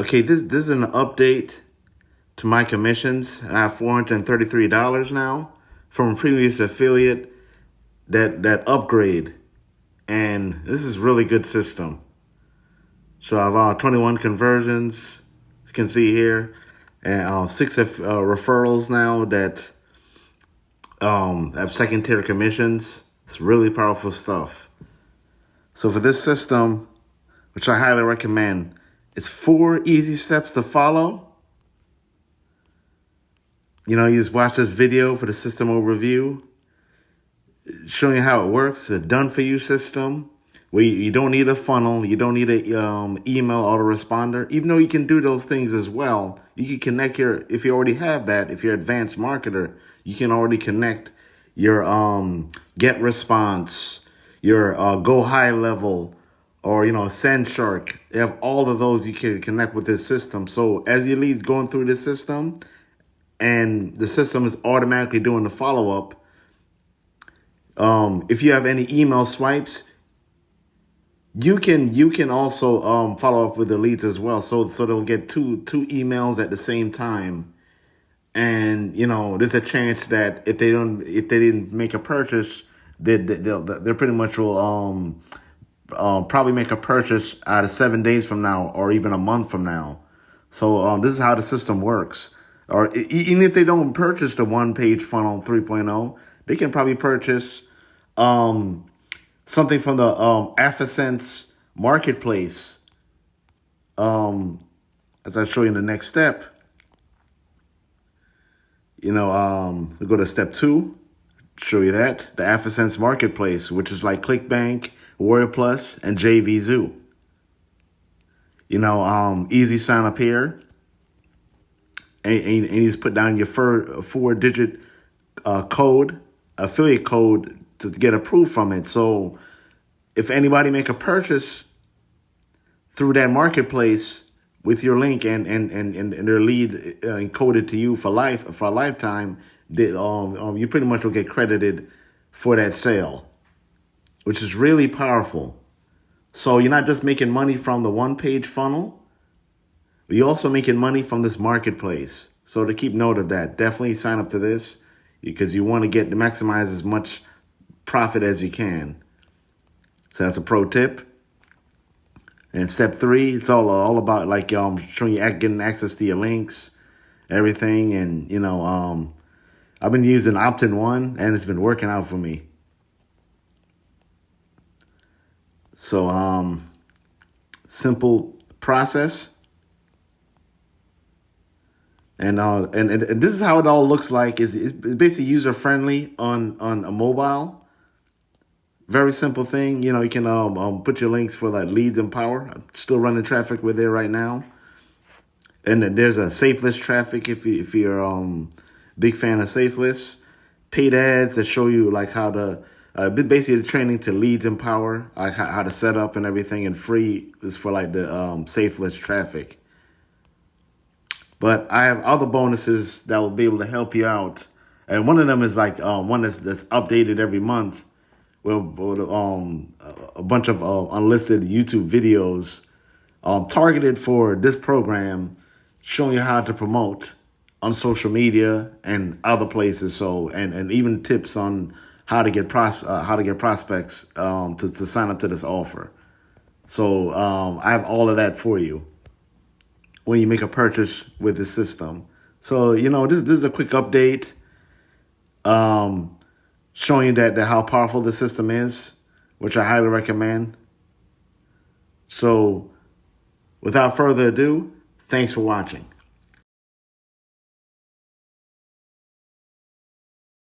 Okay, this is an update to my commissions. I have $433 now from a previous affiliate that upgrade, and this is really good system. So I have 21 conversions, you can see here, and 6 referrals now that have second tier commissions. It's really powerful stuff. So for this system, which I highly recommend, it's 4 easy steps to follow. You just watch this video for the system overview, showing you how it works. It's a done-for-you system where you don't need a funnel, you don't need a email autoresponder. Even though you can do those things as well, you can connect if you already have that, if you're an advanced marketer, you can already connect your get response, your go high level, or send shark. You have all of those you can connect with this system. So as your leads going through this system, and the system is automatically doing the follow-up. If you have any email swipes, you can also follow up with the leads as well. So they'll get two emails at the same time, and there's a chance that if they didn't make a purchase, they pretty much will probably make a purchase out of 7 days from now or even a month from now. So this is how the system works. Or even if they don't purchase the one-page funnel 3.0, they can probably purchase something from the AfterSense marketplace. As I show you in the next step, we go to step 2, show you that, the AfterSense marketplace, which is like ClickBank, Warrior Plus, and JVZoo. Easy sign up here. And you just put down your 4-digit code, affiliate code, to get approved from it. So if anybody make a purchase through that marketplace with your link and their lead encoded to you for a lifetime, you pretty much will get credited for that sale, which is really powerful. So you're not just making money from the one-page funnel, you're also making money from this marketplace. So to keep note of that, definitely sign up to this because you want to maximize as much profit as you can. So that's a pro tip. And step 3, it's all about showing you getting access to your links, everything. And I've been using Opt-in 1 and it's been working out for me. So simple process. And this is how it all looks like. It's basically user friendly on a mobile. Very simple thing. You can put your links for like leads and power. I'm still running traffic with there right now. And then there's a safe list traffic if you're big fan of safe lists. Paid ads that show you like how to basically the training to leads and power, like how to set up and everything. And free is for like the safe list traffic. But I have other bonuses that will be able to help you out. And one of them is like one that's updated every month with a bunch of unlisted YouTube videos targeted for this program, showing you how to promote on social media and other places. So and even tips on how to get prospects to sign up to this offer. So I have all of that for you when you make a purchase with the system. So, this is a quick update showing you that how powerful the system is, which I highly recommend. So without further ado, thanks for watching.